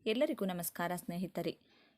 ಎಲ್ಲರಿಗೂ ನಮಸ್ಕಾರ ಸ್ನೇಹಿತರೆ.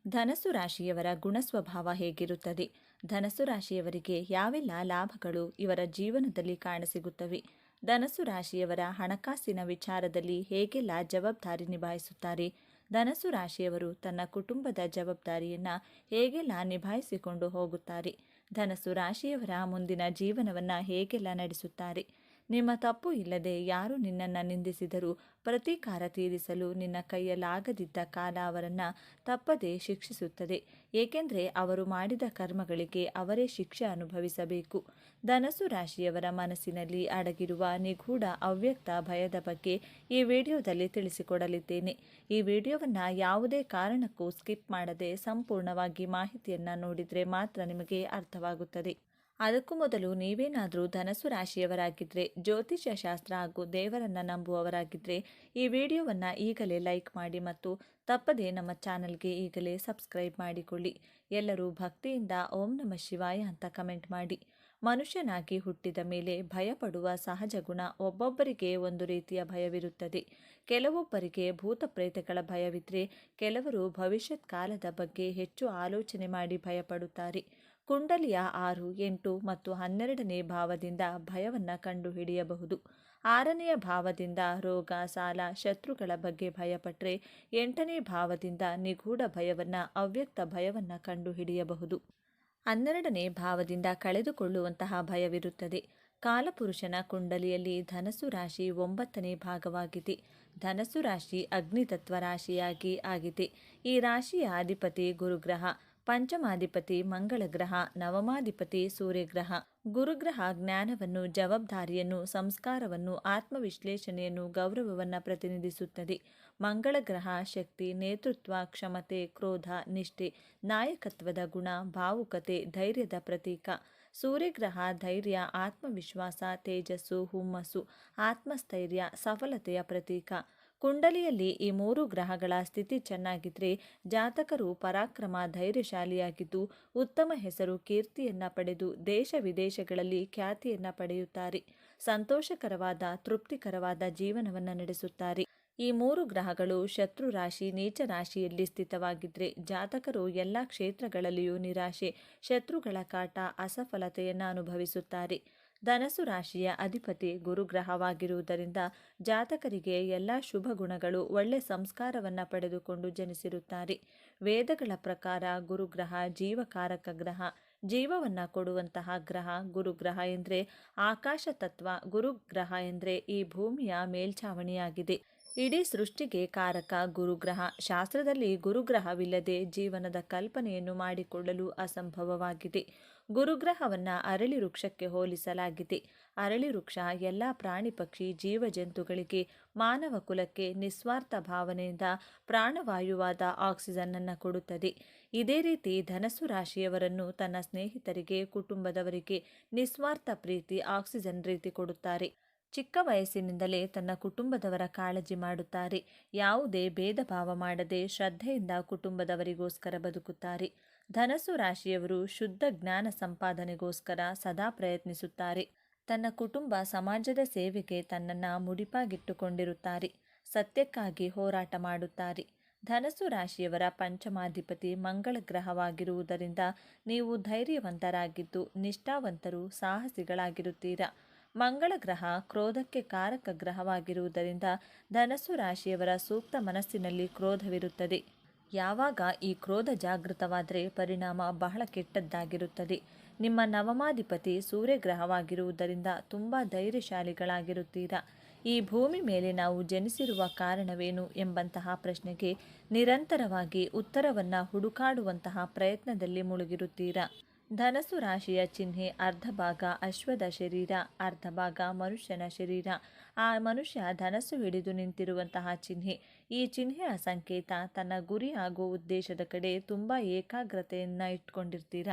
ಧನಸ್ಸು ರಾಶಿಯವರ ಗುಣಸ್ವಭಾವ ಹೇಗಿರುತ್ತದೆ? ಧನಸ್ಸು ರಾಶಿಯವರಿಗೆ ಯಾವೆಲ್ಲ ಲಾಭಗಳು ಇವರ ಜೀವನದಲ್ಲಿ ಕಾಣಸಿಗುತ್ತವೆ? ಧನಸ್ಸು ರಾಶಿಯವರ ಹಣಕಾಸಿನ ವಿಚಾರದಲ್ಲಿ ಹೇಗೆಲ್ಲ ಜವಾಬ್ದಾರಿ ನಿಭಾಯಿಸುತ್ತಾರೆ? ಧನಸ್ಸು ರಾಶಿಯವರು ತನ್ನ ಕುಟುಂಬದ ಜವಾಬ್ದಾರಿಯನ್ನು ಹೇಗೆಲ್ಲ ನಿಭಾಯಿಸಿಕೊಂಡು ಹೋಗುತ್ತಾರೆ? ಧನಸ್ಸು ರಾಶಿಯವರ ಮುಂದಿನ ಜೀವನವನ್ನು ಹೇಗೆಲ್ಲ ನಡೆಸುತ್ತಾರೆ? ನಿಮ್ಮ ತಪ್ಪು ಇಲ್ಲದೆ ಯಾರು ನಿನ್ನನ್ನು ನಿಂದಿಸಿದರೂ ಪ್ರತೀಕಾರ ತೀರಿಸಲು ನಿನ್ನ ಕೈಯಲ್ಲಾಗದಿದ್ದ ಕಾಲ ಅವರನ್ನು ತಪ್ಪದೇ ಶಿಕ್ಷಿಸುತ್ತದೆ. ಏಕೆಂದರೆ ಅವರು ಮಾಡಿದ ಕರ್ಮಗಳಿಗೆ ಅವರೇ ಶಿಕ್ಷೆ ಅನುಭವಿಸಬೇಕು. ಧನಸ್ಸು ರಾಶಿಯವರ ಮನಸ್ಸಿನಲ್ಲಿ ಅಡಗಿರುವ ನಿಗೂಢ ಅವ್ಯಕ್ತ ಭಯದ ಬಗ್ಗೆ ಈ ವಿಡಿಯೋದಲ್ಲಿ ತಿಳಿಸಿಕೊಡಲಿದ್ದೇನೆ. ಈ ವಿಡಿಯೋವನ್ನು ಯಾವುದೇ ಕಾರಣಕ್ಕೂ ಸ್ಕಿಪ್ ಮಾಡದೆ ಸಂಪೂರ್ಣವಾಗಿ ಮಾಹಿತಿಯನ್ನು ನೋಡಿದರೆ ಮಾತ್ರ ನಿಮಗೆ ಅರ್ಥವಾಗುತ್ತದೆ. ಅದಕ್ಕೂ ಮೊದಲು ನೀವೇನಾದರೂ ಧನಸ್ಸು ರಾಶಿಯವರಾಗಿದ್ದರೆ, ಜ್ಯೋತಿಷ್ಯ ಶಾಸ್ತ್ರ ಹಾಗೂ ದೇವರನ್ನು ನಂಬುವವರಾಗಿದ್ದರೆ ಈ ವಿಡಿಯೋವನ್ನು ಈಗಲೇ ಲೈಕ್ ಮಾಡಿ ಮತ್ತು ತಪ್ಪದೇ ನಮ್ಮ ಚಾನಲ್ಗೆ ಈಗಲೇ ಸಬ್ಸ್ಕ್ರೈಬ್ ಮಾಡಿಕೊಳ್ಳಿ. ಎಲ್ಲರೂ ಭಕ್ತಿಯಿಂದ ಓಂ ನಮಃ ಶಿವಾಯ ಅಂತ ಕಮೆಂಟ್ ಮಾಡಿ. ಮನುಷ್ಯನಾಗಿ ಹುಟ್ಟಿದ ಮೇಲೆ ಭಯಪಡುವ ಸಹಜ ಗುಣ ಒಬ್ಬೊಬ್ಬರಿಗೆ ಒಂದು ರೀತಿಯ ಭಯವಿರುತ್ತದೆ. ಕೆಲವೊಬ್ಬರಿಗೆ ಭೂತ ಪ್ರೇತಗಳ ಭಯವಿದ್ದರೆ ಕೆಲವರು ಭವಿಷ್ಯತ್ ಕಾಲದ ಬಗ್ಗೆ ಹೆಚ್ಚು ಆಲೋಚನೆ ಮಾಡಿ ಭಯಪಡುತ್ತಾರೆ. ಕುಂಡಲಿಯ 6, 8 ಮತ್ತು 12ನೇ ಭಾವದಿಂದ ಭಯವನ್ನು ಕಂಡುಹಿಡಿಯಬಹುದು. 6ನೇ ಭಾವದಿಂದ ರೋಗ, ಸಾಲ, ಶತ್ರುಗಳ ಬಗ್ಗೆ ಭಯಪಟ್ಟರೆ 8ನೇ ಭಾವದಿಂದ ನಿಗೂಢ ಭಯವನ್ನು, ಅವ್ಯಕ್ತ ಭಯವನ್ನು ಕಂಡುಹಿಡಿಯಬಹುದು. 12ನೇ ಭಾವದಿಂದ ಕಳೆದುಕೊಳ್ಳುವಂತಹ ಭಯವಿರುತ್ತದೆ. ಕಾಲಪುರುಷನ ಕುಂಡಲಿಯಲ್ಲಿ ಧನಸ್ಸು ರಾಶಿ 9ನೇ ಭಾಗವಾಗಿದೆ. ಧನಸ್ಸು ರಾಶಿ ಅಗ್ನಿತತ್ವ ರಾಶಿಯಾಗಿ ಆಗಿದೆ. ಈ ರಾಶಿಯ ಅಧಿಪತಿ ಗುರುಗ್ರಹ, ಪಂಚಮಾಧಿಪತಿ ಮಂಗಳ ಗ್ರಹ, ನವಮಾಧಿಪತಿ ಸೂರ್ಯಗ್ರಹ. ಗುರುಗ್ರಹ ಜ್ಞಾನವನ್ನು, ಜವಾಬ್ದಾರಿಯನ್ನು, ಸಂಸ್ಕಾರವನ್ನು, ಆತ್ಮವಿಶ್ಲೇಷಣೆಯನ್ನು, ಗೌರವವನ್ನು ಪ್ರತಿನಿಧಿಸುತ್ತದೆ. ಮಂಗಳ ಗ್ರಹ ಶಕ್ತಿ, ನೇತೃತ್ವ, ಕ್ಷಮತೆ, ಕ್ರೋಧ, ನಿಷ್ಠೆ, ನಾಯಕತ್ವದ ಗುಣ, ಭಾವುಕತೆ, ಧೈರ್ಯದ ಪ್ರತೀಕ. ಸೂರ್ಯಗ್ರಹ ಧೈರ್ಯ, ಆತ್ಮವಿಶ್ವಾಸ, ತೇಜಸ್ಸು, ಹುಮ್ಮಸ್ಸು, ಆತ್ಮಸ್ಥೈರ್ಯ, ಸಫಲತೆಯ ಪ್ರತೀಕ. ಕುಂಡಲಿಯಲ್ಲಿ ಈ 3 ಗ್ರಹಗಳ ಸ್ಥಿತಿ ಚೆನ್ನಾಗಿದ್ದರೆ ಜಾತಕರು ಪರಾಕ್ರಮ, ಧೈರ್ಯಶಾಲಿಯಾಗಿದ್ದು ಉತ್ತಮ ಹೆಸರು, ಕೀರ್ತಿಯನ್ನು ಪಡೆದು ದೇಶ ವಿದೇಶಗಳಲ್ಲಿ ಖ್ಯಾತಿಯನ್ನು ಪಡೆಯುತ್ತಾರೆ. ಸಂತೋಷಕರವಾದ, ತೃಪ್ತಿಕರವಾದ ಜೀವನವನ್ನು ನಡೆಸುತ್ತಾರೆ. ಈ 3 ಗ್ರಹಗಳು ಶತ್ರು ರಾಶಿ, ನೀಚ ರಾಶಿಯಲ್ಲಿ ಸ್ಥಿತವಾಗಿದ್ದರೆ ಜಾತಕರು ಎಲ್ಲ ಕ್ಷೇತ್ರಗಳಲ್ಲಿಯೂ ನಿರಾಶೆ, ಶತ್ರುಗಳ ಕಾಟ, ಅಸಫಲತೆಯನ್ನು ಅನುಭವಿಸುತ್ತಾರೆ. ಧನಸ್ಸು ರಾಶಿಯ ಅಧಿಪತಿ ಗುರುಗ್ರಹವಾಗಿರುವುದರಿಂದ ಜಾತಕರಿಗೆ ಎಲ್ಲ ಶುಭ ಗುಣಗಳು, ಒಳ್ಳೆ ಸಂಸ್ಕಾರವನ್ನು ಪಡೆದುಕೊಂಡು ಜನಿಸಿರುತ್ತಾರೆ. ವೇದಗಳ ಪ್ರಕಾರ ಗುರುಗ್ರಹ ಜೀವಕಾರಕ ಗ್ರಹ, ಜೀವವನ್ನು ಕೊಡುವಂತಹ ಗ್ರಹ. ಗುರುಗ್ರಹ ಎಂದರೆ ಆಕಾಶ ತತ್ವ, ಗುರುಗ್ರಹ ಎಂದರೆ ಈ ಭೂಮಿಯ ಮೇಲ್ಛಾವಣಿಯಾಗಿದೆ. ಇಡೀ ಸೃಷ್ಟಿಗೆ ಕಾರಕ ಗುರುಗ್ರಹ. ಶಾಸ್ತ್ರದಲ್ಲಿ ಗುರುಗ್ರಹವಿಲ್ಲದೆ ಜೀವನದ ಕಲ್ಪನೆಯನ್ನು ಮಾಡಿಕೊಳ್ಳಲು ಅಸಂಭವವಾಗಿದೆ. ಗುರುಗ್ರಹವನ್ನು ಅರಳಿ ವೃಕ್ಷಕ್ಕೆ ಹೋಲಿಸಲಾಗಿದೆ. ಅರಳಿ ವೃಕ್ಷ ಎಲ್ಲ ಪ್ರಾಣಿ ಪಕ್ಷಿ ಜೀವಜಂತುಗಳಿಗೆ, ಮಾನವ ಕುಲಕ್ಕೆ ನಿಸ್ವಾರ್ಥ ಭಾವನೆಯಿಂದ ಪ್ರಾಣವಾಯುವಾದ ಆಕ್ಸಿಜನ್ನನ್ನು ಕೊಡುತ್ತದೆ. ಇದೇ ರೀತಿ ಧನಸ್ಸು ರಾಶಿಯವರನ್ನು ತನ್ನ ಸ್ನೇಹಿತರಿಗೆ, ಕುಟುಂಬದವರಿಗೆ ನಿಸ್ವಾರ್ಥ ಪ್ರೀತಿ, ಆಕ್ಸಿಜನ್ ರೀತಿ ಕೊಡುತ್ತಾರೆ. ಚಿಕ್ಕ ವಯಸ್ಸಿನಿಂದಲೇ ತನ್ನ ಕುಟುಂಬದವರ ಕಾಳಜಿ ಮಾಡುತ್ತಾರೆ. ಯಾವುದೇ ಭೇದ ಭಾವ ಮಾಡದೆ ಶ್ರದ್ಧೆಯಿಂದ ಕುಟುಂಬದವರಿಗೋಸ್ಕರ ಬದುಕುತ್ತಾರೆ. ಧನಸ್ಸು ರಾಶಿಯವರು ಶುದ್ಧ ಜ್ಞಾನ ಸಂಪಾದನೆಗೋಸ್ಕರ ಸದಾ ಪ್ರಯತ್ನಿಸುತ್ತಾರೆ. ತನ್ನ ಕುಟುಂಬ, ಸಮಾಜದ ಸೇವೆಗೆ ತನ್ನನ್ನು ಮುಡಿಪಾಗಿಟ್ಟುಕೊಂಡಿರುತ್ತಾರೆ. ಸತ್ಯಕ್ಕಾಗಿ ಹೋರಾಟ ಮಾಡುತ್ತಾರೆ. ಧನಸ್ಸು ರಾಶಿಯವರ ಪಂಚಮಾಧಿಪತಿ ಮಂಗಳ ಗ್ರಹವಾಗಿರುವುದರಿಂದ ನೀವು ಧೈರ್ಯವಂತರಾಗಿದ್ದು ನಿಷ್ಠಾವಂತರು, ಸಾಹಸಿಗಳಾಗಿರುತ್ತೀರಾ. ಮಂಗಳ ಗ್ರಹ ಕ್ರೋಧಕ್ಕೆ ಕಾರಕ ಗ್ರಹವಾಗಿರುವುದರಿಂದ ಧನಸ್ಸು ರಾಶಿಯವರ ಸೂಕ್ತ ಮನಸ್ಸಿನಲ್ಲಿ ಕ್ರೋಧವಿರುತ್ತದೆ. ಯಾವಾಗ ಈ ಕ್ರೋಧ ಜಾಗೃತವಾದರೆ ಪರಿಣಾಮ ಬಹಳ ಕೆಟ್ಟದ್ದಾಗಿರುತ್ತದೆ. ನಿಮ್ಮ ನವಮಾಧಿಪತಿ ಸೂರ್ಯಗ್ರಹವಾಗಿರುವುದರಿಂದ ತುಂಬ ಧೈರ್ಯಶಾಲಿಗಳಾಗಿರುತ್ತೀರಾ. ಈ ಭೂಮಿ ಮೇಲೆ ನಾವು ಜನಿಸಿರುವ ಕಾರಣವೇನು ಎಂಬಂತಹ ಪ್ರಶ್ನೆಗೆ ನಿರಂತರವಾಗಿ ಉತ್ತರವನ್ನು ಹುಡುಕಾಡುವಂತಹ ಪ್ರಯತ್ನದಲ್ಲಿ ಮುಳುಗಿರುತ್ತೀರಾ. ಧನಸ್ಸು ರಾಶಿಯ ಚಿಹ್ನೆ ಅರ್ಧ ಭಾಗ ಅಶ್ವದ ಶರೀರ, ಅರ್ಧ ಭಾಗ ಮನುಷ್ಯನ ಶರೀರ. ಆ ಮನುಷ್ಯ ಧನಸ್ಸು ಹಿಡಿದು ನಿಂತಿರುವಂತಹ ಚಿಹ್ನೆ. ಈ ಚಿಹ್ನೆಯ ಸಂಕೇತ ತನ್ನ ಗುರಿ ಹಾಗೂ ಉದ್ದೇಶದ ಕಡೆ ತುಂಬ ಏಕಾಗ್ರತೆಯನ್ನು ಇಟ್ಕೊಂಡಿರ್ತೀರ.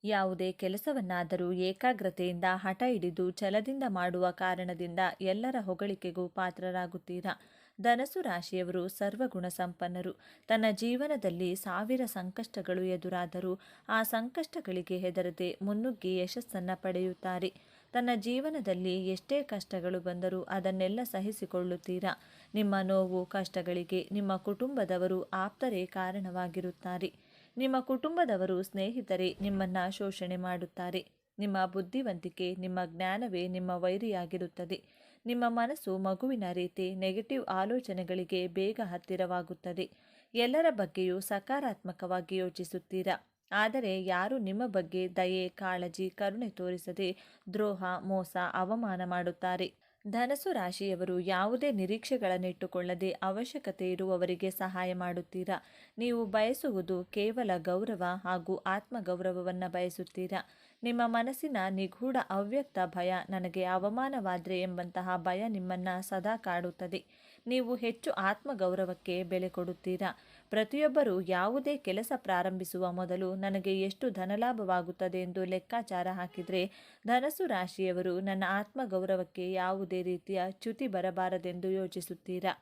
ಯಾವುದೇ ಕೆಲಸವನ್ನಾದರೂ ಏಕಾಗ್ರತೆಯಿಂದ, ಹಠ ಹಿಡಿದು ಛಲದಿಂದ ಮಾಡುವ ಕಾರಣದಿಂದ ಎಲ್ಲರ ಹೊಗಳಿಕೆಗೂ ಪಾತ್ರರಾಗುತ್ತೀರಾ. ಧನಸ್ಸು ರಾಶಿಯವರು ಸರ್ವಗುಣ ಸಂಪನ್ನರು. ತನ್ನ ಜೀವನದಲ್ಲಿ 1000 ಸಂಕಷ್ಟಗಳು ಎದುರಾದರೂ ಆ ಸಂಕಷ್ಟಗಳಿಗೆ ಹೆದರದೆ ಮುನ್ನುಗ್ಗಿ ಯಶಸ್ಸನ್ನು ಪಡೆಯುತ್ತಾರೆ. ತನ್ನ ಜೀವನದಲ್ಲಿ ಎಷ್ಟೇ ಕಷ್ಟಗಳು ಬಂದರೂ ಅದನ್ನೆಲ್ಲ ಸಹಿಸಿಕೊಳ್ಳುತ್ತೀರಾ. ನಿಮ್ಮ ನೋವು ಕಷ್ಟಗಳಿಗೆ ನಿಮ್ಮ ಕುಟುಂಬದವರು ಆಪ್ತರೇ ಕಾರಣವಾಗಿರುತ್ತಾರೆ. ನಿಮ್ಮ ಕುಟುಂಬದವರು ಸ್ನೇಹಿತರೆ ನಿಮ್ಮನ್ನು ಶೋಷಣೆ ಮಾಡುತ್ತಾರೆ. ನಿಮ್ಮ ಬುದ್ಧಿವಂತಿಕೆ ನಿಮ್ಮ ಜ್ಞಾನವೇ ನಿಮ್ಮ ವೈರಿಯಾಗಿರುತ್ತದೆ. ನಿಮ್ಮ ಮನಸ್ಸು ಮಗುವಿನ ರೀತಿ ನೆಗೆಟಿವ್ ಆಲೋಚನೆಗಳಿಗೆ ಬೇಗ ಹತ್ತಿರವಾಗುತ್ತದೆ. ಎಲ್ಲರ ಬಗ್ಗೆಯೂ ಸಕಾರಾತ್ಮಕವಾಗಿ ಯೋಚಿಸುತ್ತೀರಾ. ಆದರೆ ಯಾರು ನಿಮ್ಮ ಬಗ್ಗೆ ದಯೆ ಕಾಳಜಿ ಕರುಣೆ ತೋರಿಸದೆ ದ್ರೋಹ ಮೋಸ ಅವಮಾನ ಮಾಡುತ್ತಾರೆ. ಧನಸ್ಸು ರಾಶಿಯವರು ಯಾವುದೇ ನಿರೀಕ್ಷೆಗಳನ್ನಿಟ್ಟುಕೊಳ್ಳದೆ ಅವಶ್ಯಕತೆ ಇರುವವರಿಗೆ ಸಹಾಯ ಮಾಡುತ್ತೀರಾ. ನೀವು ಬಯಸುವುದು ಕೇವಲ ಗೌರವ ಹಾಗೂ ಆತ್ಮಗೌರವವನ್ನು ಬಯಸುತ್ತೀರಾ. ನಿಮ್ಮ ಮನಸ್ಸಿನ ನಿಗೂಢ ಅವ್ಯಕ್ತ ಭಯ ನನಗೆ ಅವಮಾನವಾದರೆ ಎಂಬಂತಹ ಭಯ ನಿಮ್ಮನ್ನು ಸದಾ ಕಾಡುತ್ತದೆ. ನೀವು ಹೆಚ್ಚು ಆತ್ಮಗೌರವಕ್ಕೆ ಬೆಲೆ ಕೊಡುತ್ತೀರಾ. ಪ್ರತಿಯೊಬ್ಬರೂ ಯಾವುದೇ ಕೆಲಸ ಪ್ರಾರಂಭಿಸುವ ಮೊದಲು ನನಗೆ ಎಷ್ಟು ಧನಲಾಭವಾಗುತ್ತದೆ ಎಂದು ಲೆಕ್ಕಾಚಾರ ಹಾಕಿದರೆ ಧನಸ್ಸು ರಾಶಿಯವರು ನನ್ನ ಆತ್ಮಗೌರವಕ್ಕೆ ಯಾವುದೇ ರೀತಿಯ ಚ್ಯುತಿ ಬರಬಾರದೆಂದು ಯೋಚಿಸುತ್ತೀರಾ.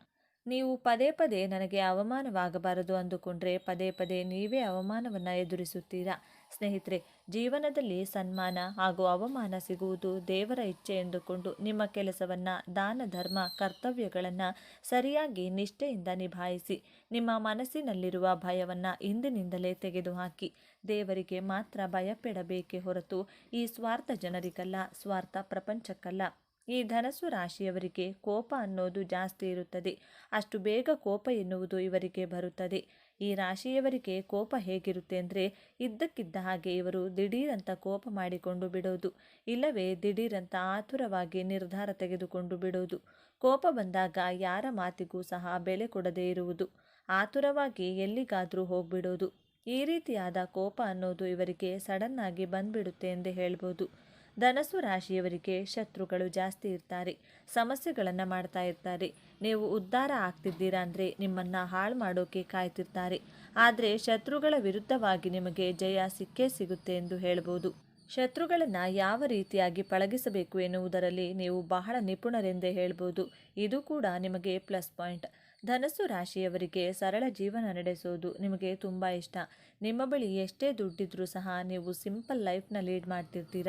ನೀವು ಪದೇ ಪದೇ ನನಗೆ ಅವಮಾನವಾಗಬಾರದು ಅಂದುಕೊಂಡ್ರೆ ಪದೇ ಪದೇ ನೀವೇ ಅವಮಾನವನ್ನು ಎದುರಿಸುತ್ತೀರಾ. ಸ್ನೇಹಿತರೆ, ಜೀವನದಲ್ಲಿ ಸನ್ಮಾನ ಹಾಗೂ ಅವಮಾನ ಸಿಗುವುದು ದೇವರ ಇಚ್ಛೆ ಎಂದುಕೊಂಡು ನಿಮ್ಮ ಕೆಲಸವನ್ನು ದಾನ ಧರ್ಮ ಕರ್ತವ್ಯಗಳನ್ನು ಸರಿಯಾಗಿ ನಿಷ್ಠೆಯಿಂದ ನಿಭಾಯಿಸಿ. ನಿಮ್ಮ ಮನಸ್ಸಿನಲ್ಲಿರುವ ಭಯವನ್ನು ಇಂದಿನಿಂದಲೇ ತೆಗೆದುಹಾಕಿ. ದೇವರಿಗೆ ಮಾತ್ರ ಭಯಪಡಬೇಕೇ ಹೊರತು ಈ ಸ್ವಾರ್ಥ ಜನರಿಗಲ್ಲ, ಸ್ವಾರ್ಥ ಪ್ರಪಂಚಕ್ಕಲ್ಲ. ಈ ಧನಸ್ಸು ರಾಶಿಯವರಿಗೆ ಕೋಪ ಅನ್ನೋದು ಜಾಸ್ತಿ ಇರುತ್ತದೆ. ಅಷ್ಟು ಬೇಗ ಕೋಪ ಎನ್ನುವುದು ಇವರಿಗೆ ಬರುತ್ತದೆ. ಈ ರಾಶಿಯವರಿಗೆ ಕೋಪ ಹೇಗಿರುತ್ತೆ ಅಂದರೆ ಇದ್ದಕ್ಕಿದ್ದ ಹಾಗೆ ಇವರು ದಿಢೀರಂತ ಕೋಪ ಮಾಡಿಕೊಂಡು ಬಿಡೋದು, ಇಲ್ಲವೇ ದಿಢೀರಂತ ಆತುರವಾಗಿ ನಿರ್ಧಾರ ತೆಗೆದುಕೊಂಡು ಬಿಡೋದು. ಕೋಪ ಬಂದಾಗ ಯಾರ ಮಾತಿಗೂ ಸಹ ಬೆಲೆ ಕೊಡದೇ ಇರುವುದು, ಆತುರವಾಗಿ ಎಲ್ಲಿಗಾದರೂ ಹೋಗ್ಬಿಡೋದು. ಈ ರೀತಿಯಾದ ಕೋಪ ಅನ್ನೋದು ಇವರಿಗೆ ಸಡನ್ನಾಗಿ ಬಂದ್ಬಿಡುತ್ತೆ ಎಂದೇ ಹೇಳ್ಬೋದು. ಧನಸ್ಸು ರಾಶಿಯವರಿಗೆ ಶತ್ರುಗಳು ಜಾಸ್ತಿ ಇರ್ತಾರೆ, ಸಮಸ್ಯೆಗಳನ್ನು ಮಾಡ್ತಾ ಇರ್ತಾರೆ. ನೀವು ಉದ್ಧಾರ ಆಗ್ತಿದ್ದೀರಾ ಅಂದರೆ ನಿಮ್ಮನ್ನು ಹಾಳು ಮಾಡೋಕೆ ಕಾಯ್ತಿರ್ತಾರೆ. ಆದರೆ ಶತ್ರುಗಳ ವಿರುದ್ಧವಾಗಿ ನಿಮಗೆ ಜಯ ಸಿಕ್ಕೇ ಸಿಗುತ್ತೆ ಎಂದು ಹೇಳ್ಬೋದು. ಶತ್ರುಗಳನ್ನು ಯಾವ ರೀತಿಯಾಗಿ ಪಳಗಿಸಬೇಕು ಎನ್ನುವುದರಲ್ಲಿ ನೀವು ಬಹಳ ನಿಪುಣರೆಂದೇ ಹೇಳ್ಬೋದು. ಇದು ಕೂಡ ನಿಮಗೆ ಪ್ಲಸ್ ಪಾಯಿಂಟ್. ಧನಸ್ಸು ರಾಶಿಯವರಿಗೆ ಸರಳ ಜೀವನ ನಡೆಸೋದು ನಿಮಗೆ ತುಂಬ ಇಷ್ಟ. ನಿಮ್ಮ ಬಳಿ ಎಷ್ಟೇ ದುಡ್ಡಿದ್ರೂ ಸಹ ನೀವು ಸಿಂಪಲ್ ಲೈಫ್ನ ಲೀಡ್ ಮಾಡ್ತಿರ್ತೀರ.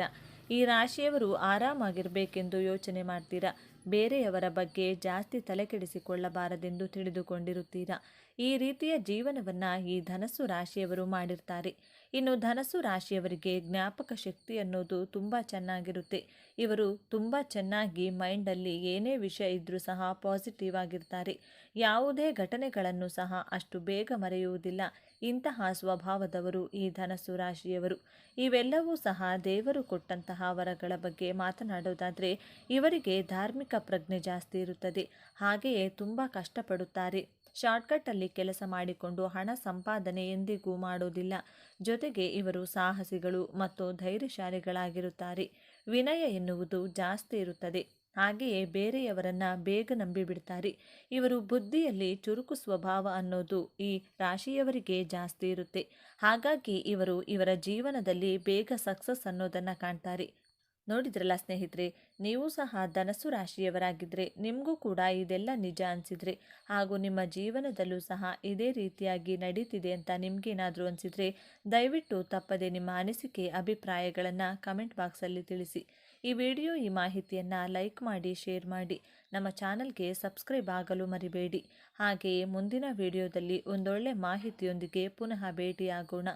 ಈ ರಾಶಿಯವರು ಆರಾಮಾಗಿರಬೇಕೆಂದು ಯೋಚನೆ ಮಾಡ್ತೀರಾ. ಬೇರೆಯವರ ಬಗ್ಗೆ ಜಾಸ್ತಿ ತಲೆಕೆಡಿಸಿಕೊಳ್ಳಬಾರದೆಂದು ತಿಳಿದುಕೊಂಡಿರುತ್ತೀರಾ. ಈ ರೀತಿಯ ಜೀವನವನ್ನು ಈ ಧನಸ್ಸು ರಾಶಿಯವರು ಮಾಡಿರ್ತಾರೆ. ಇನ್ನು ಧನಸ್ಸು ರಾಶಿಯವರಿಗೆ ಜ್ಞಾಪಕ ಶಕ್ತಿ ಅನ್ನೋದು ತುಂಬ ಚೆನ್ನಾಗಿರುತ್ತೆ. ಇವರು ತುಂಬ ಚೆನ್ನಾಗಿ ಮೈಂಡಲ್ಲಿ ಏನೇ ವಿಷಯ ಇದ್ದರೂ ಸಹ ಪಾಸಿಟಿವ್ ಆಗಿರ್ತಾರೆ. ಯಾವುದೇ ಘಟನೆಗಳನ್ನು ಸಹ ಅಷ್ಟು ಬೇಗ ಮರೆಯುವುದಿಲ್ಲ. ಇಂತಹ ಸ್ವಭಾವದವರು ಈ ಧನಸ್ಸು ರಾಶಿಯವರು. ಇವೆಲ್ಲವೂ ಸಹ ದೇವರು ಕೊಟ್ಟಂತಹ ವರಗಳ ಬಗ್ಗೆ ಮಾತನಾಡೋದಾದರೆ ಇವರಿಗೆ ಧಾರ್ಮಿಕ ಪ್ರಜ್ಞೆ ಜಾಸ್ತಿ ಇರುತ್ತದೆ. ಹಾಗೆಯೇ ತುಂಬ ಕಷ್ಟಪಡುತ್ತಾರೆ. ಶಾರ್ಟ್ಕಟ್ಟಲ್ಲಿ ಕೆಲಸ ಮಾಡಿಕೊಂಡು ಹಣ ಸಂಪಾದನೆ ಎಂದಿಗೂ ಮಾಡೋದಿಲ್ಲ. ಜೊತೆಗೆ ಇವರು ಸಾಹಸಿಗಳು ಮತ್ತು ಧೈರ್ಯಶಾಲಿಗಳಾಗಿರುತ್ತಾರೆ. ವಿನಯ ಎನ್ನುವುದು ಜಾಸ್ತಿ ಇರುತ್ತದೆ. ಹಾಗೆಯೇ ಬೇರೆಯವರನ್ನ ಬೇಗ ನಂಬಿಬಿಡ್ತಾರೆ. ಇವರು ಬುದ್ಧಿಯಲ್ಲಿ ಚುರುಕು ಸ್ವಭಾವ ಅನ್ನೋದು ಈ ರಾಶಿಯವರಿಗೆ ಜಾಸ್ತಿ ಇರುತ್ತೆ. ಹಾಗಾಗಿ ಇವರು ಇವರ ಜೀವನದಲ್ಲಿ ಬೇಗ ಸಕ್ಸಸ್ ಅನ್ನೋದನ್ನು ಕಾಣ್ತಾರೆ. ನೋಡಿದ್ರಲ್ಲ ಸ್ನೇಹಿತರೆ, ನೀವು ಸಹ ಧನಸ್ಸು ರಾಶಿಯವರಾಗಿದ್ದರೆ ನಿಮಗೂ ಕೂಡ ಇದೆಲ್ಲ ನಿಜ ಅನಿಸಿದರೆ ಹಾಗೂ ನಿಮ್ಮ ಜೀವನದಲ್ಲೂ ಸಹ ಇದೇ ರೀತಿಯಾಗಿ ನಡೀತಿದೆ ಅಂತ ನಿಮಗೇನಾದರೂ ಅನಿಸಿದರೆ ದಯವಿಟ್ಟು ತಪ್ಪದೆ ನಿಮ್ಮ ಅನಿಸಿಕೆ ಅಭಿಪ್ರಾಯಗಳನ್ನು ಕಮೆಂಟ್ ಬಾಕ್ಸಲ್ಲಿ ತಿಳಿಸಿ. ಈ ವಿಡಿಯೋ ಈ ಮಾಹಿತಿಯನ್ನು ಲೈಕ್ ಮಾಡಿ ಶೇರ್ ಮಾಡಿ. ನಮ್ಮ ಚಾನಲ್ಗೆ ಸಬ್ಸ್ಕ್ರೈಬ್ ಆಗಲು ಮರಿಬೇಡಿ. ಹಾಗೆಯೇ ಮುಂದಿನ ವಿಡಿಯೋದಲ್ಲಿ ಒಂದೊಳ್ಳೆ ಮಾಹಿತಿಯೊಂದಿಗೆ ಪುನಃ ಭೇಟಿಯಾಗೋಣ.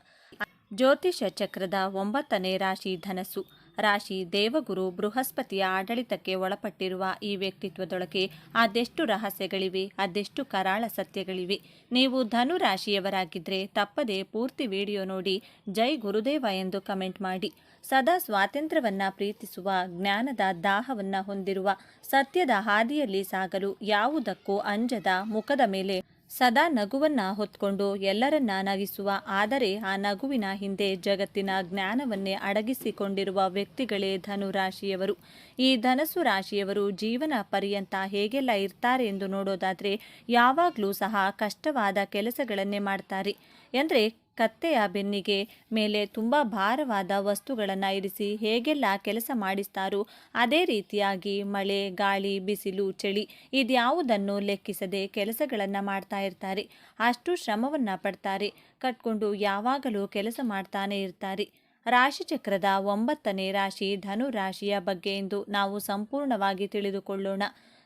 ಜ್ಯೋತಿಷ ಚಕ್ರದ 9ನೇ ರಾಶಿ ಧನಸ್ಸು ರಾಶಿ. ದೇವಗುರು ಬೃಹಸ್ಪತಿಯ ಆಡಳಿತಕ್ಕೆ ಒಳಪಟ್ಟಿರುವ ಈ ವ್ಯಕ್ತಿತ್ವದೊಳಗೆ ಅದೆಷ್ಟು ರಹಸ್ಯಗಳಿವೆ, ಅದೆಷ್ಟು ಕರಾಳ ಸತ್ಯಗಳಿವೆ. ನೀವು ಧನು ರಾಶಿಯವರಾಗಿದ್ದರೆ ತಪ್ಪದೆ ಪೂರ್ತಿ ವಿಡಿಯೋ ನೋಡಿ ಜೈ ಗುರುದೇವ ಎಂದು ಕಮೆಂಟ್ ಮಾಡಿ. ಸದಾ ಸ್ವಾತಂತ್ರ್ಯವನ್ನು ಪ್ರೀತಿಸುವ, ಜ್ಞಾನದ ದಾಹವನ್ನು ಹೊಂದಿರುವ, ಸತ್ಯದ ಹಾದಿಯಲ್ಲಿ ಸಾಗಲು ಯಾವುದಕ್ಕೂ ಅಂಜದ, ಮುಖದ ಮೇಲೆ ಸದಾ ನಗುವನ್ನ ಹೊತ್ಕೊಂಡು ಎಲ್ಲರನ್ನ ನಗಿಸುವ, ಆದರೆ ಆ ನಗುವಿನ ಹಿಂದೆ ಜಗತ್ತಿನ ಜ್ಞಾನವನ್ನೇ ಅಡಗಿಸಿಕೊಂಡಿರುವ ವ್ಯಕ್ತಿಗಳೇ ಧನು ರಾಶಿಯವರು. ಈ ಧನಸ್ಸು ರಾಶಿಯವರು ಜೀವನ ಪರ್ಯಂತ ಹೇಗೆಲ್ಲ ಇರ್ತಾರೆ ಎಂದು ನೋಡೋದಾದರೆ ಯಾವಾಗಲೂ ಸಹ ಕಷ್ಟವಾದ ಕೆಲಸಗಳನ್ನೇ ಮಾಡ್ತಾರೆ. ಅಂದರೆ ಕತ್ತೆಯ ಬೆನ್ನಿಗೆ ಮೇಲೆ ತುಂಬ ಭಾರವಾದ ವಸ್ತುಗಳನ್ನು ಇರಿಸಿ ಹೇಗೆಲ್ಲ ಕೆಲಸ ಮಾಡಿಸ್ತಾರೋ ಅದೇ ರೀತಿಯಾಗಿ ಮಳೆ ಗಾಳಿ ಬಿಸಿಲು ಚಳಿ ಇದ್ಯಾವುದನ್ನು ಲೆಕ್ಕಿಸದೆ ಕೆಲಸಗಳನ್ನು ಮಾಡ್ತಾ ಇರ್ತಾರೆ. ಅಷ್ಟು ಶ್ರಮವನ್ನು ಪಡ್ತಾರೆ. ಕಟ್ಕೊಂಡು ಯಾವಾಗಲೂ ಕೆಲಸ ಮಾಡ್ತಾನೆ ಇರ್ತಾರೆ. ರಾಶಿಚಕ್ರದ 9ನೇ ರಾಶಿ ಧನು ರಾಶಿಯ ಬಗ್ಗೆ ಇಂದು ನಾವು ಸಂಪೂರ್ಣವಾಗಿ ತಿಳಿದುಕೊಳ್ಳೋಣ.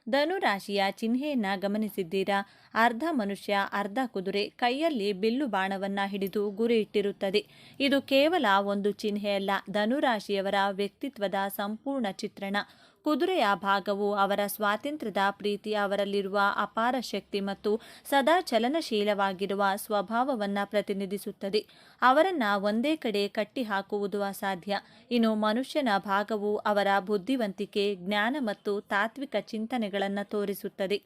ಧನು ರಾಶಿಯ ಚಿಹ್ನೆಯನ್ನ ಗಮನಿಸಿದ್ದೀರಾ? ಅರ್ಧ ಮನುಷ್ಯ ಅರ್ಧ ಕುದುರೆ ಕೈಯಲ್ಲಿ ಬಿಲ್ಲು ಬಾಣವನ್ನ ಹಿಡಿದು ಗುರಿ ಇಟ್ಟಿರುತ್ತದೆ. ಇದು ಕೇವಲ ಒಂದು ಚಿಹ್ನೆಯಲ್ಲ, ಧನುರಾಶಿಯವರ ವ್ಯಕ್ತಿತ್ವದ ಸಂಪೂರ್ಣ ಚಿತ್ರಣ. ಕುದುರೆಯ ಭಾಗವು ಅವರ ಸ್ವಾತಂತ್ರ್ಯದ ಪ್ರೀತಿ, ಅವರಲ್ಲಿರುವ ಅಪಾರ ಶಕ್ತಿ ಮತ್ತು ಸದಾ ಚಲನಶೀಲವಾಗಿರುವ ಸ್ವಭಾವವನ್ನು ಪ್ರತಿನಿಧಿಸುತ್ತದೆ. ಅವರನ್ನು ಒಂದೇ ಕಡೆ ಕಟ್ಟಿ ಹಾಕುವುದು ಅಸಾಧ್ಯ. ಇನ್ನು ಮನುಷ್ಯನ ಭಾಗವು ಅವರ ಬುದ್ಧಿವಂತಿಕೆ, ಜ್ಞಾನ ಮತ್ತು ತಾತ್ವಿಕ ಚಿಂತನೆಗಳನ್ನು ತೋರಿಸುತ್ತದೆ.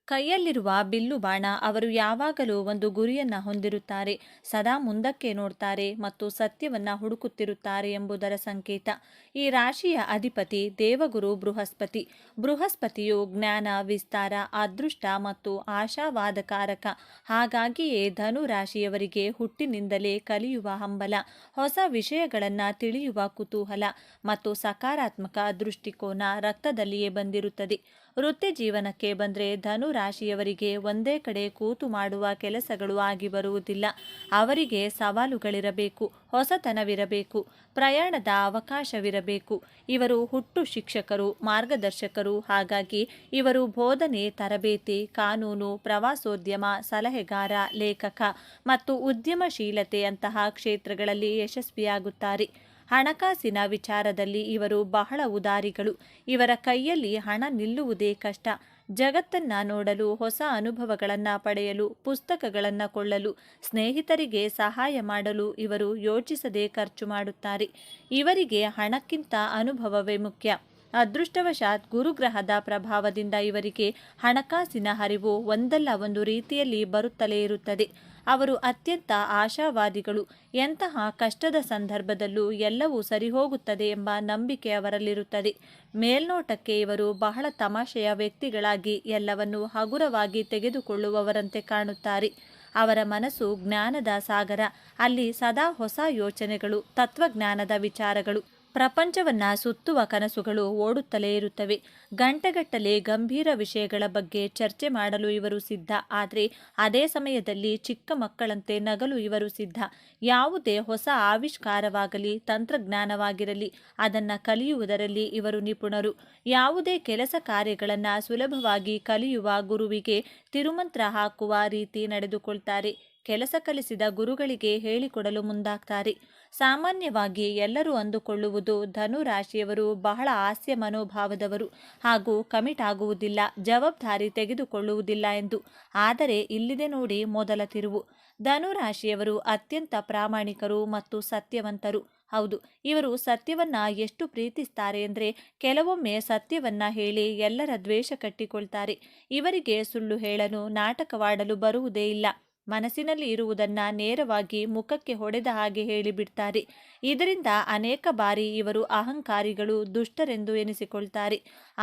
ಕೈಯಲ್ಲಿರುವ ಬಿಲ್ಲು ಬಾಣ, ಅವರು ಯಾವಾಗಲೂ ಒಂದು ಗುರಿಯನ್ನು ಹೊಂದಿರುತ್ತಾರೆ, ಸದಾ ಮುಂದಕ್ಕೆ ನೋಡ್ತಾರೆ ಮತ್ತು ಸತ್ಯವನ್ನು ಹುಡುಕುತ್ತಿರುತ್ತಾರೆ ಎಂಬುದರ ಸಂಕೇತ. ಈ ರಾಶಿಯ ಅಧಿಪತಿ ದೇವಗುರು ಬೃಹಸ್ಪತಿ. ಬೃಹಸ್ಪತಿಯು ಜ್ಞಾನ, ವಿಸ್ತಾರ, ಅದೃಷ್ಟ ಮತ್ತು ಆಶಾವಾದಕಾರಕ. ಹಾಗಾಗಿಯೇ ಧನು ರಾಶಿಯವರಿಗೆ ಹುಟ್ಟಿನಿಂದಲೇ ಕಲಿಯುವ ಹಂಬಲ, ಹೊಸ ವಿಷಯಗಳನ್ನು ತಿಳಿಯುವ ಕುತೂಹಲ ಮತ್ತು ಸಕಾರಾತ್ಮಕ ದೃಷ್ಟಿಕೋನ ರಕ್ತದಲ್ಲಿಯೇ ಬಂದಿರುತ್ತದೆ. ವೃತ್ತಿ ಜೀವನಕ್ಕೆ ಬಂದರೆ ಧನು ರಾಶಿಯವರಿಗೆ ಒಂದೇ ಕಡೆ ಕೂತು ಮಾಡುವ ಕೆಲಸಗಳು ಆಗಿ ಬರುವುದಿಲ್ಲ. ಅವರಿಗೆ ಸವಾಲುಗಳಿರಬೇಕು, ಹೊಸತನವಿರಬೇಕು, ಪ್ರಯಾಣದ ಅವಕಾಶವಿರಬೇಕು. ಇವರು ಹುಟ್ಟು ಶಿಕ್ಷಕರು, ಮಾರ್ಗದರ್ಶಕರು. ಹಾಗಾಗಿ ಇವರು ಬೋಧನೆ, ತರಬೇತಿ, ಕಾನೂನು, ಪ್ರವಾಸೋದ್ಯಮ, ಸಲಹೆಗಾರ, ಲೇಖಕ ಮತ್ತು ಉದ್ಯಮಶೀಲತೆಯಂತಹ ಕ್ಷೇತ್ರಗಳಲ್ಲಿ ಯಶಸ್ವಿಯಾಗುತ್ತಾರೆ. ಹಣಕಾಸಿನ ವಿಚಾರದಲ್ಲಿ ಇವರು ಬಹಳ ಉದಾರಿಗಳು. ಇವರ ಕೈಯಲ್ಲಿ ಹಣ ನಿಲ್ಲುವುದೇ ಕಷ್ಟ. ಜಗತ್ತನ್ನು ನೋಡಲು, ಹೊಸ ಅನುಭವಗಳನ್ನು ಪಡೆಯಲು, ಪುಸ್ತಕಗಳನ್ನು ಕೊಳ್ಳಲು, ಸ್ನೇಹಿತರಿಗೆ ಸಹಾಯ ಮಾಡಲು ಇವರು ಯೋಚಿಸದೆ ಖರ್ಚು ಮಾಡುತ್ತಾರೆ. ಇವರಿಗೆ ಹಣಕ್ಕಿಂತ ಅನುಭವವೇ ಮುಖ್ಯ. ಅದೃಷ್ಟವಶಾತ್ ಗುರುಗ್ರಹದ ಪ್ರಭಾವದಿಂದ ಇವರಿಗೆ ಹಣಕಾಸಿನ ಹರಿವು ಒಂದಲ್ಲ ಒಂದು ರೀತಿಯಲ್ಲಿ ಬರುತ್ತಲೇ ಇರುತ್ತದೆ. ಅವರು ಅತ್ಯಂತ ಆಶಾವಾದಿಗಳು. ಎಂತಹ ಕಷ್ಟದ ಸಂದರ್ಭದಲ್ಲೂ ಎಲ್ಲವೂ ಸರಿಹೋಗುತ್ತದೆ ಎಂಬ ನಂಬಿಕೆ ಅವರಲ್ಲಿರುತ್ತದೆ. ಮೇಲ್ನೋಟಕ್ಕೆ ಇವರು ಬಹಳ ತಮಾಷೆಯ ವ್ಯಕ್ತಿಗಳಾಗಿ ಎಲ್ಲವನ್ನೂ ಹಗುರವಾಗಿ ತೆಗೆದುಕೊಳ್ಳುವವರಂತೆ ಕಾಣುತ್ತಾರೆ. ಅವರ ಮನಸ್ಸು ಜ್ಞಾನದ ಸಾಗರ. ಅಲ್ಲಿ ಸದಾ ಹೊಸ ಯೋಚನೆಗಳು, ತತ್ವಜ್ಞಾನದ ವಿಚಾರಗಳು, ಪ್ರಪಂಚವನ್ನು ಸುತ್ತುವ ಕನಸುಗಳು ಓಡುತ್ತಲೇ ಇರುತ್ತವೆ. ಗಂಟೆಗಟ್ಟಲೆ ಗಂಭೀರ ವಿಷಯಗಳ ಬಗ್ಗೆ ಚರ್ಚೆ ಮಾಡಲು ಇವರು ಸಿದ್ಧ. ಆದರೆ ಅದೇ ಸಮಯದಲ್ಲಿ ಚಿಕ್ಕ ಮಕ್ಕಳಂತೆ ನಗಲು ಇವರು ಸಿದ್ಧ. ಯಾವುದೇ ಹೊಸ ಆವಿಷ್ಕಾರವಾಗಲಿ, ತಂತ್ರಜ್ಞಾನವಾಗಿರಲಿ, ಅದನ್ನು ಕಲಿಯುವುದರಲ್ಲಿ ಇವರು ನಿಪುಣರು. ಯಾವುದೇ ಕೆಲಸ ಕಾರ್ಯಗಳನ್ನು ಸುಲಭವಾಗಿ ಕಲಿಯುವ ಗುರುವಿಗೆ ತಿರುಮಂತ್ರ ಹಾಕುವ ರೀತಿ ನಡೆದುಕೊಳ್ತಾರೆ. ಕೆಲಸ ಕಲಿಸಿದ ಗುರುಗಳಿಗೆ ಹೇಳಿಕೊಡಲು ಮುಂದಾಗ್ತಾರೆ. ಸಾಮಾನ್ಯವಾಗಿ ಎಲ್ಲರೂ ಅಂದುಕೊಳ್ಳುವುದು ಧನು ರಾಶಿಯವರು ಬಹಳ ಹಾಸ್ಯ ಮನೋಭಾವದವರು ಹಾಗೂ ಕಮಿಟ್ ಆಗುವುದಿಲ್ಲ, ಜವಾಬ್ದಾರಿ ತೆಗೆದುಕೊಳ್ಳುವುದಿಲ್ಲ ಎಂದು. ಆದರೆ ಇಲ್ಲಿದೆ ನೋಡಿ ಮೊದಲ ತಿರುವು. ಧನು ರಾಶಿಯವರು ಅತ್ಯಂತ ಪ್ರಾಮಾಣಿಕರು ಮತ್ತು ಸತ್ಯವಂತರು. ಹೌದು, ಇವರು ಸತ್ಯವನ್ನ ಎಷ್ಟು ಪ್ರೀತಿಸ್ತಾರೆ ಅಂದರೆ ಕೆಲವೊಮ್ಮೆ ಸತ್ಯವನ್ನ ಹೇಳಿ ಎಲ್ಲರ ದ್ವೇಷ ಕಟ್ಟಿಕೊಳ್ತಾರೆ. ಇವರಿಗೆ ಸುಳ್ಳು ಹೇಳಲು, ನಾಟಕವಾಡಲು ಬರುವುದೇ ಇಲ್ಲ. ಮನಸ್ಸಿನಲ್ಲಿ ಇರುವುದನ್ನ ನೇರವಾಗಿ ಮುಖಕ್ಕೆ ಹೊಡೆದ ಹಾಗೆ ಹೇಳಿಬಿಡ್ತಾರೆ. ಇದರಿಂದ ಅನೇಕ ಬಾರಿ ಇವರು ಅಹಂಕಾರಿಗಳು, ದುಷ್ಟರೆಂದು ಎನಿಸಿಕೊಳ್ತಾರೆ.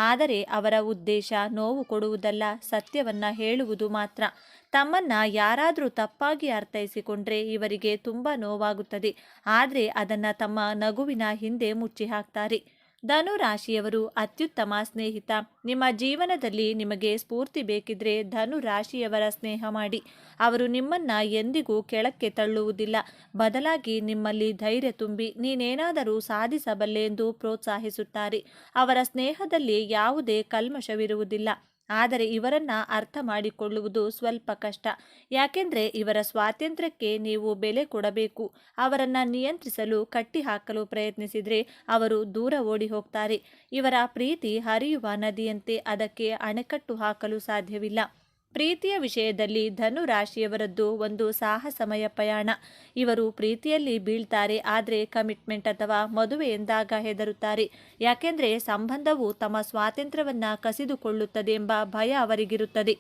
ಆದರೆ ಅವರ ಉದ್ದೇಶ ನೋವು ಕೊಡುವುದಲ್ಲ, ಸತ್ಯವನ್ನ ಹೇಳುವುದು ಮಾತ್ರ. ತಮ್ಮನ್ನ ಯಾರಾದರೂ ತಪ್ಪಾಗಿ ಅರ್ಥೈಸಿಕೊಂಡ್ರೆ ಇವರಿಗೆ ತುಂಬ ನೋವಾಗುತ್ತದೆ. ಆದರೆ ಅದನ್ನು ತಮ್ಮ ನಗುವಿನ ಹಿಂದೆ ಮುಚ್ಚಿ ಹಾಕ್ತಾರೆ. ಧನು ರಾಶಿಯವರು ಅತ್ಯುತ್ತಮ ಸ್ನೇಹಿತ. ನಿಮ್ಮ ಜೀವನದಲ್ಲಿ ನಿಮಗೆ ಸ್ಫೂರ್ತಿ ಬೇಕಿದ್ರೆ ಧನು ರಾಶಿಯವರ ಸ್ನೇಹ ಮಾಡಿ. ಅವರು ನಿಮ್ಮನ್ನ ಎಂದಿಗೂ ಕೆಳಕ್ಕೆ ತಳ್ಳುವುದಿಲ್ಲ. ಬದಲಾಗಿ ನಿಮ್ಮಲ್ಲಿ ಧೈರ್ಯ ತುಂಬಿ ನೀನೇನಾದರೂ ಸಾಧಿಸಬಲ್ಲೆ ಎಂದು ಪ್ರೋತ್ಸಾಹಿಸುತ್ತಾರೆ. ಅವರ ಸ್ನೇಹದಲ್ಲಿ ಯಾವುದೇ ಕಲ್ಮಶವಿರುವುದಿಲ್ಲ. ಆದರೆ ಇವರನ್ನ ಅರ್ಥ ಮಾಡಿಕೊಳ್ಳುವುದು ಸ್ವಲ್ಪ ಕಷ್ಟ. ಯಾಕೆಂದರೆ ಇವರ ಸ್ವಾತಂತ್ರ್ಯಕ್ಕೆ ನೀವು ಬೆಲೆ ಕೊಡಬೇಕು. ಅವರನ್ನು ನಿಯಂತ್ರಿಸಲು, ಕಟ್ಟಿಹಾಕಲು ಪ್ರಯತ್ನಿಸಿದರೆ ಅವರು ದೂರ ಓಡಿ ಹೋಗ್ತಾರೆ. ಇವರ ಪ್ರೀತಿ ಹರಿಯುವ ನದಿಯಂತೆ, ಅದಕ್ಕೆ ಅಣೆಕಟ್ಟು ಹಾಕಲು ಸಾಧ್ಯವಿಲ್ಲ. ಪ್ರೀತಿಯ ವಿಷಯದಲ್ಲಿ ಧನು ರಾಶಿಯವರದ್ದು ಒಂದು ಸಾಹಸಮಯ ಪಯಣ. ಇವರು ಪ್ರೀತಿಯಲ್ಲಿ ಬೀಳ್ತಾರೆ, ಆದರೆ ಕಮಿಟ್ಮೆಂಟ್ ಅಥವಾ ಮದುವೆ ಎಂದಾಗ ಹೆದರುತ್ತಾರೆ. ಯಾಕೆಂದರೆ ಸಂಬಂಧವು ತಮ್ಮ ಸ್ವಾತಂತ್ರ್ಯವನ್ನು ಕಸಿದುಕೊಳ್ಳುತ್ತದೆ ಎಂಬ ಭಯ ಅವರಿಗಿರುತ್ತದೆ.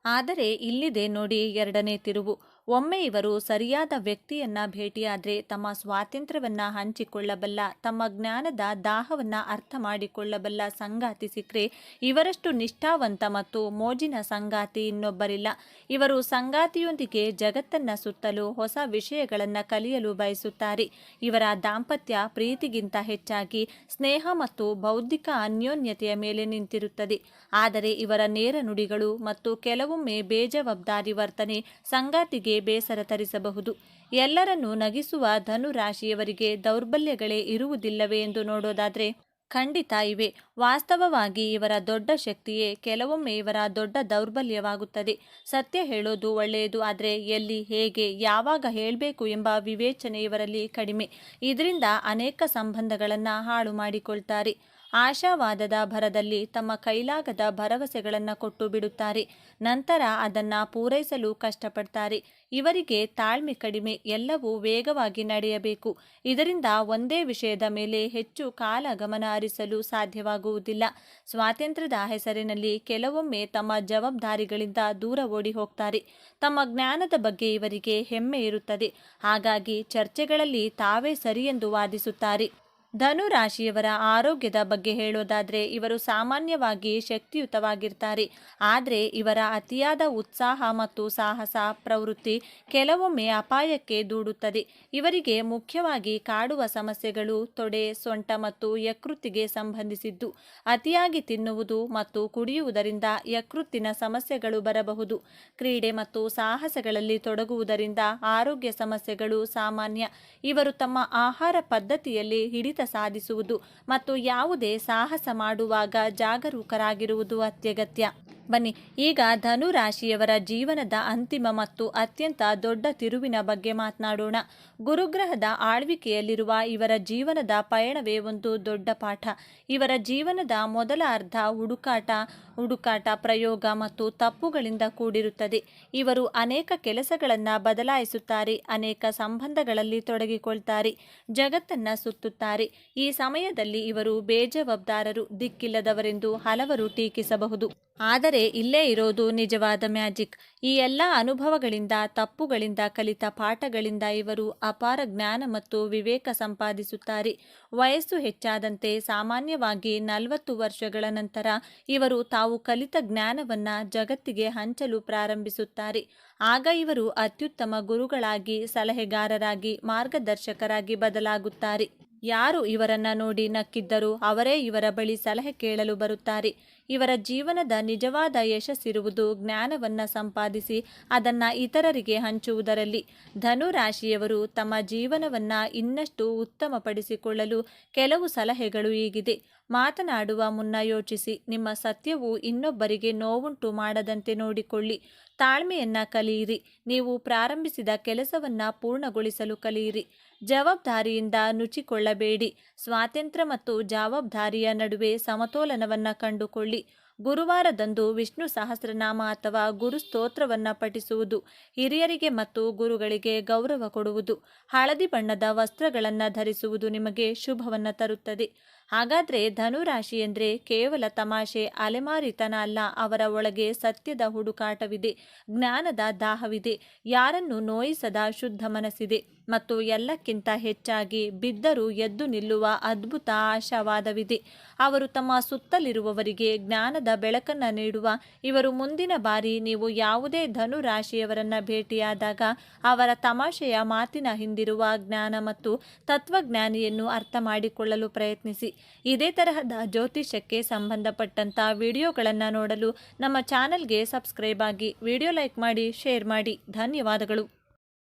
ಆದರೆ ಇಲ್ಲಿದೆ ನೋಡಿ ಎರಡನೇ ತಿರುವು. ಒಮ್ಮೆ ಇವರು ಸರಿಯಾದ ವ್ಯಕ್ತಿಯನ್ನ ಭೇಟಿಯಾದರೆ ತಮ್ಮ ಸ್ವಾತಂತ್ರ್ಯವನ್ನ ಹಂಚಿಕೊಳ್ಳಬಲ್ಲ, ತಮ್ಮ ಜ್ಞಾನದ ದಾಹವನ್ನ ಅರ್ಥ ಮಾಡಿಕೊಳ್ಳಬಲ್ಲ ಸಂಗಾತಿ ಸಿಕ್ಕರೆ ಇವರಷ್ಟು ನಿಷ್ಠಾವಂತ ಮತ್ತು ಮೋಜಿನ ಸಂಗಾತಿ ಇನ್ನೊಬ್ಬರಿಲ್ಲ. ಇವರು ಸಂಗಾತಿಯೊಂದಿಗೆ ಜಗತ್ತನ್ನ ಸುತ್ತಲು, ಹೊಸ ವಿಷಯಗಳನ್ನು ಕಲಿಯಲು ಬಯಸುತ್ತಾರೆ. ಇವರ ದಾಂಪತ್ಯ ಪ್ರೀತಿಗಿಂತ ಹೆಚ್ಚಾಗಿ ಸ್ನೇಹ ಮತ್ತು ಬೌದ್ಧಿಕ ಅನ್ಯೋನ್ಯತೆಯ ಮೇಲೆ ನಿಂತಿರುತ್ತದೆ. ಆದರೆ ಇವರ ನೇರ ನುಡಿಗಳು ಮತ್ತು ಕೆಲವೊಮ್ಮೆ ಬೇಜವಾಬ್ದಾರಿ ವರ್ತನೆ ಸಂಗಾತಿಗೆ ಬೇಸರ ತರಿಸಬಹುದು. ಎಲ್ಲರನ್ನೂ ನಗಿಸುವ ಧನು ರಾಶಿಯವರಿಗೆ ದೌರ್ಬಲ್ಯಗಳೇ ಇರುವುದಿಲ್ಲವೇ ಎಂದು ನೋಡೋದಾದರೆ ಖಂಡಿತ ಇವೆ. ವಾಸ್ತವವಾಗಿ ಇವರ ದೊಡ್ಡ ಶಕ್ತಿಯೇ ಕೆಲವೊಮ್ಮೆ ಇವರ ದೊಡ್ಡ ದೌರ್ಬಲ್ಯವಾಗುತ್ತದೆ. ಸತ್ಯ ಹೇಳೋದು ಒಳ್ಳೆಯದು, ಆದರೆ ಎಲ್ಲಿ, ಹೇಗೆ, ಯಾವಾಗ ಹೇಳಬೇಕು ಎಂಬ ವಿವೇಚನೆ ಇವರಲ್ಲಿ ಕಡಿಮೆ. ಇದರಿಂದ ಅನೇಕ ಸಂಬಂಧಗಳನ್ನು ಹಾಳು ಮಾಡಿಕೊಳ್ತಾರೆ. ಆಶಾವಾದದ ಭರದಲ್ಲಿ ತಮ್ಮ ಕೈಲಾಗದ ಭರವಸೆಗಳನ್ನು ಕೊಟ್ಟು ಬಿಡುತ್ತಾರೆ. ನಂತರ ಅದನ್ನು ಪೂರೈಸಲು ಕಷ್ಟಪಡ್ತಾರೆ. ಇವರಿಗೆ ತಾಳ್ಮೆ ಕಡಿಮೆ, ಎಲ್ಲವೂ ವೇಗವಾಗಿ ನಡೆಯಬೇಕು. ಇದರಿಂದ ಒಂದೇ ವಿಷಯದ ಮೇಲೆ ಹೆಚ್ಚು ಕಾಲ ಗಮನ ಹರಿಸಲು ಸಾಧ್ಯವಾಗುವುದಿಲ್ಲ. ಸ್ವಾತಂತ್ರ್ಯದ ಹೆಸರಿನಲ್ಲಿ ಕೆಲವೊಮ್ಮೆ ತಮ್ಮ ಜವಾಬ್ದಾರಿಗಳಿಂದ ದೂರ ಓಡಿ ಹೋಗ್ತಾರೆ. ತಮ್ಮ ಜ್ಞಾನದ ಬಗ್ಗೆ ಇವರಿಗೆ ಹೆಮ್ಮೆ ಇರುತ್ತದೆ. ಹಾಗಾಗಿ ಚರ್ಚೆಗಳಲ್ಲಿ ತಾವೇ ಸರಿಯೆಂದು ವಾದಿಸುತ್ತಾರೆ. ಧನು ರಾಶಿಯವರ ಆರೋಗ್ಯದ ಬಗ್ಗೆ ಹೇಳೋದಾದರೆ ಇವರು ಸಾಮಾನ್ಯವಾಗಿ ಶಕ್ತಿಯುತವಾಗಿರ್ತಾರೆ. ಆದರೆ ಇವರ ಅತಿಯಾದ ಉತ್ಸಾಹ ಮತ್ತು ಸಾಹಸ ಪ್ರವೃತ್ತಿ ಕೆಲವೊಮ್ಮೆ ಅಪಾಯಕ್ಕೆ ದೂಡುತ್ತದೆ. ಇವರಿಗೆ ಮುಖ್ಯವಾಗಿ ಕಾಡುವ ಸಮಸ್ಯೆಗಳು ತೊಡೆ, ಸೊಂಟ ಮತ್ತು ಯಕೃತ್ತಿಗೆ ಸಂಬಂಧಿಸಿದ್ದು. ಅತಿಯಾಗಿ ತಿನ್ನುವುದು ಮತ್ತು ಕುಡಿಯುವುದರಿಂದ ಯಕೃತ್ತಿನ ಸಮಸ್ಯೆಗಳು ಬರಬಹುದು. ಕ್ರೀಡೆ ಮತ್ತು ಸಾಹಸಗಳಲ್ಲಿ ತೊಡಗುವುದರಿಂದ ಆರೋಗ್ಯ ಸಮಸ್ಯೆಗಳು ಸಾಮಾನ್ಯ. ಇವರು ತಮ್ಮ ಆಹಾರ ಪದ್ಧತಿಯಲ್ಲಿ ಹಿಡಿತ ಸಾಧಿಸುವುದು ಮತ್ತು ಯಾವುದೇ ಸಾಹಸ ಮಾಡುವಾಗ ಜಾಗರೂಕರಾಗಿರುವುದು ಅತ್ಯಗತ್ಯ. ಬನ್ನಿ ಈಗ ಧನು ರಾಶಿಯವರ ಜೀವನದ ಅಂತಿಮ ಮತ್ತು ಅತ್ಯಂತ ದೊಡ್ಡ ತಿರುವಿನ ಬಗ್ಗೆ ಮಾತನಾಡೋಣ. ಗುರುಗ್ರಹದ ಆಳ್ವಿಕೆಯಲ್ಲಿರುವ ಇವರ ಜೀವನದ ಪಯಣವೇ ಒಂದು ದೊಡ್ಡ ಪಾಠ. ಇವರ ಜೀವನದ ಮೊದಲ ಅರ್ಧ ಹುಡುಕಾಟ, ಪ್ರಯೋಗ ಮತ್ತು ತಪ್ಪುಗಳಿಂದ ಕೂಡಿರುತ್ತದೆ. ಇವರು ಅನೇಕ ಕೆಲಸಗಳನ್ನು ಬದಲಾಯಿಸುತ್ತಾರೆ, ಅನೇಕ ಸಂಬಂಧಗಳಲ್ಲಿ ತೊಡಗಿಕೊಳ್ತಾರೆ, ಜಗತ್ತನ್ನು ಸುತ್ತುತ್ತಾರೆ. ಈ ಸಮಯದಲ್ಲಿ ಇವರು ಬೇಜವಾಬ್ದಾರರು, ದಿಕ್ಕಿಲ್ಲದವರೆಂದು ಹಲವರು ಟೀಕಿಸಬಹುದು. ಆದರೆ ಇಲ್ಲೇ ಇರೋದು ನಿಜವಾದ ಮ್ಯಾಜಿಕ್. ಈ ಎಲ್ಲ ಅನುಭವಗಳಿಂದ, ತಪ್ಪುಗಳಿಂದ ಕಲಿತ ಪಾಠಗಳಿಂದ ಇವರು ಅಪಾರ ಜ್ಞಾನ ಮತ್ತು ವಿವೇಕ ಸಂಪಾದಿಸುತ್ತಾರೆ. ವಯಸ್ಸು ಹೆಚ್ಚಾದಂತೆ ಸಾಮಾನ್ಯವಾಗಿ 40 ವರ್ಷಗಳ ನಂತರ ಇವರು ತಾವು ಕಲಿತ ಜ್ಞಾನವನ್ನು ಜಗತ್ತಿಗೆ ಹಂಚಲು ಪ್ರಾರಂಭಿಸುತ್ತಾರೆ. ಆಗ ಇವರು ಅತ್ಯುತ್ತಮ ಗುರುಗಳಾಗಿ, ಸಲಹೆಗಾರರಾಗಿ, ಮಾರ್ಗದರ್ಶಕರಾಗಿ ಬದಲಾಗುತ್ತಾರೆ. ಯಾರು ಇವರನ್ನ ನೋಡಿ ನಕ್ಕಿದ್ದರೂ ಅವರೇ ಇವರ ಬಳಿ ಸಲಹೆ ಕೇಳಲು ಬರುತ್ತಾರೆ. ಇವರ ಜೀವನದ ನಿಜವಾದ ಯಶಸ್ಸಿರುವುದು ಜ್ಞಾನವನ್ನು ಸಂಪಾದಿಸಿ ಅದನ್ನು ಇತರರಿಗೆ ಹಂಚುವುದರಲ್ಲಿ. ಧನು ರಾಶಿಯವರು ತಮ್ಮ ಜೀವನವನ್ನು ಇನ್ನಷ್ಟು ಉತ್ತಮಪಡಿಸಿಕೊಳ್ಳಲು ಕೆಲವು ಸಲಹೆಗಳು ಹೀಗಿದೆ. ಮಾತನಾಡುವ ಮುನ್ನ ಯೋಚಿಸಿ. ನಿಮ್ಮ ಸತ್ಯವು ಇನ್ನೊಬ್ಬರಿಗೆ ನೋವುಂಟು ಮಾಡದಂತೆ ನೋಡಿಕೊಳ್ಳಿ. ತಾಳ್ಮೆಯನ್ನು ಕಲಿಯಿರಿ. ನೀವು ಪ್ರಾರಂಭಿಸಿದ ಕೆಲಸವನ್ನು ಪೂರ್ಣಗೊಳಿಸಲು ಕಲಿಯಿರಿ. ಜವಾಬ್ದಾರಿಯಿಂದ ನುಚಿಕೊಳ್ಳಬೇಡಿ. ಸ್ವಾತಂತ್ರ್ಯ ಮತ್ತು ಜವಾಬ್ದಾರಿಯ ನಡುವೆ ಸಮತೋಲನವನ್ನು ಕಂಡುಕೊಳ್ಳಿ. ಗುರುವಾರದಂದು ವಿಷ್ಣು ಸಹಸ್ರನಾಮ ಅಥವಾ ಗುರು ಸ್ತೋತ್ರವನ್ನು ಪಠಿಸುವುದು, ಹಿರಿಯರಿಗೆ ಮತ್ತು ಗುರುಗಳಿಗೆ ಗೌರವ ಕೊಡುವುದು, ಹಳದಿ ಬಣ್ಣದ ವಸ್ತ್ರಗಳನ್ನು ಧರಿಸುವುದು ನಿಮಗೆ ಶುಭವನ್ನು ತರುತ್ತದೆ. ಹಾಗಾದರೆ ಧನುರಾಶಿ ಎಂದರೆ ಕೇವಲ ತಮಾಷೆ, ಅಲೆಮಾರಿತನ ಅಲ್ಲ. ಅವರ ಒಳಗೆ ಸತ್ಯದ ಹುಡುಕಾಟವಿದೆ, ಜ್ಞಾನದ ದಾಹವಿದೆ, ಯಾರನ್ನು ನೋಯಿಸದ ಶುದ್ಧ ಮನಸ್ಸಿದೆ ಮತ್ತು ಎಲ್ಲಕ್ಕಿಂತ ಹೆಚ್ಚಾಗಿ ಬಿದ್ದರೂ ಎದ್ದು ನಿಲ್ಲುವ ಅದ್ಭುತ ಆಶಾವಾದವಿದೆ. ಅವರು ತಮ್ಮ ಸುತ್ತಲಿರುವವರಿಗೆ ಜ್ಞಾನದ ಬೆಳಕನ್ನು ನೀಡುವ ಇವರು. ಮುಂದಿನ ಬಾರಿ ನೀವು ಯಾವುದೇ ಧನು ರಾಶಿಯವರನ್ನು ಭೇಟಿಯಾದಾಗ ಅವರ ತಮಾಷೆಯ ಮಾತಿನ ಹಿಂದಿರುವ ಜ್ಞಾನ ಮತ್ತು ತತ್ವಜ್ಞಾನಿಯನ್ನು ಅರ್ಥ ಮಾಡಿಕೊಳ್ಳಲು ಪ್ರಯತ್ನಿಸಿ. ಇದೇ ತರಹದ ಜ್ಯೋತಿಷ್ಯಕ್ಕೆ ಸಂಬಂಧಪಟ್ಟಂಥ ವಿಡಿಯೋಗಳನ್ನು ನೋಡಲು ನಮ್ಮ ಚಾನಲ್ಗೆ ಸಬ್ಸ್ಕ್ರೈಬ್ ಆಗಿ, ವಿಡಿಯೋ ಲೈಕ್ ಮಾಡಿ, ಶೇರ್ ಮಾಡಿ. ಧನ್ಯವಾದಗಳು.